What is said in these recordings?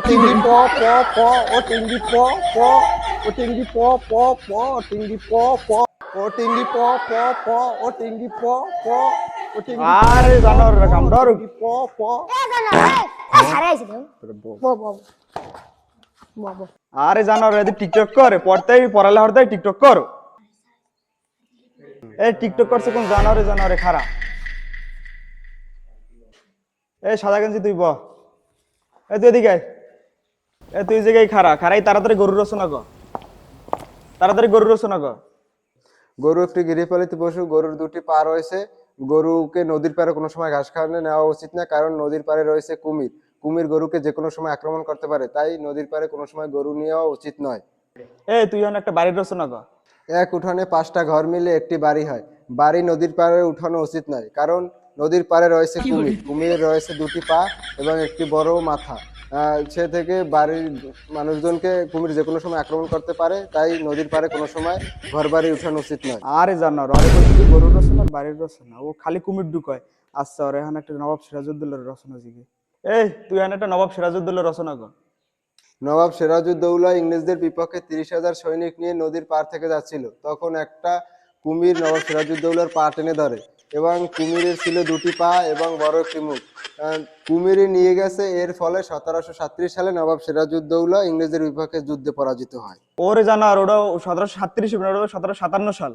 টিঙ্গি প প প ও টিঙ্গি প প ও টিঙ্গি প প প ও টিঙ্গি প প ও টিঙ্গি প প প ও টিঙ্গি প প ও টিঙ্গি আরে জানোর কাম ধর প প সারে আইছি তো বো বো বো বো আরে জানোর এদি টিকটক করে পড়তেই পড়ালে হরতেই টিকটক কর এই টিকটক করছে কোন জানোরে খারা এই সাদা গেঞ্জি তুই ব এই তুই এদিকে আয়। এই তুই জায়গায় খারাই তাড়াতাড়ি গরুর রচনা কর তাড়াতাড়ি গরুর রচনা কর। গরু একটি গৃহপালিত পশু। গরুর দুটি পা রয়েছে। গরুকে নদীর পাড়ে কোনো সময় ঘাস খাওয়ানো নেওয়া উচিত না, কারণ নদীর পাড়ে রয়েছে কুমির। কুমির গরুকে যে কোনো সময় আক্রমণ করতে পারে, তাই নদীর পাড়ে কোনো সময় গরু নেওয়া উচিত নয়। এই তুই এখন একটা বাড়ির রচনা কর। এক উঠানে 5টা ঘর মিলে একটি বাড়ি হয়। বাড়ি নদীর পাড়ে উঠানো উচিত নয়, কারণ নদীর পাড়ে রয়েছে কুমির। কুমির রয়েছে দুটি পা এবং একটি বড় মাথা। সে থেকে বাড়ির মানুষজনকে কুমির যে কোনো সময় আক্রমণ করতে পারে, তাই নদীর পাড়ে কোনো সময় ঘর বাড়ি উঠানো উচিত নয়। আরে জানোর আরে বলছি গরুর রচনা বাড়ির রচনা, ও খালি কুমির ঢুকায়। আচ্ছা ওর এখন একটা নবাব সিরাজউদ্দৌলার রচনা জিগে। এই তুই এখন একটা নবাব সিরাজউদ্দৌলার রচনা কর। নবাব সিরাজউদ্দৌলা ইংরেজদের বিপক্ষে 30,000 সৈনিক নিয়ে নদীর পার থেকে যাচ্ছিল। তখন একটা কুমির নবাব সিরাজউদ্দৌলার পা টেনে ধরে এবং কুমিরের ছিল দুটি পা এবং বড় একটি মুখ। কুমিরে নিয়ে গেছে। এর ফলে 1737 সালে নবাব সিরাজউদ্দৌলা ইংরেজদের বিপক্ষে যুদ্ধে পরাজিত হয়। ওরে জানোর ওটা 1737 ওটা 1757 সাল।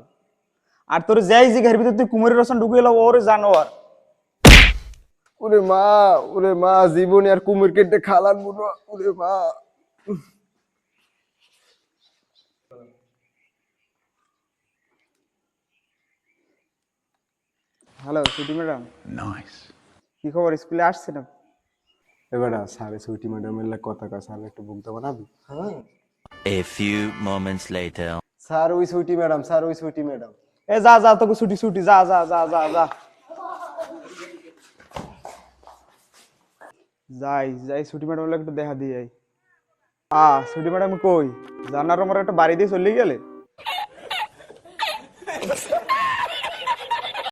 আর তোর যাই জিগার ভিতরে তুই কুমিরের রচনা ঢুকিয়ে এলো ওরে জানোয়ার। ওরে মা জীবনে আর কুমির কেটে খালান বুনো। ওরে মা। Hello Suti madam. নাইস। কি খবর, স্কুলে আসছে না? এবারে স্যার সুইটি ম্যাডামের কথা কা স্যার একটু বুক দেবো না? হ্যাঁ A few moments later. Sir ওই সুইটি ম্যাডাম, স্যার ওই সুইটি ম্যাডাম। এ যা তোকে ছুটি যা যাই ছুটি ম্যাডাম একটু দেখা দিয়ে যাই। ছুটি ম্যাডাম কই? জানার আমার একটা বাড়ি দিয়ে চলে গেলে।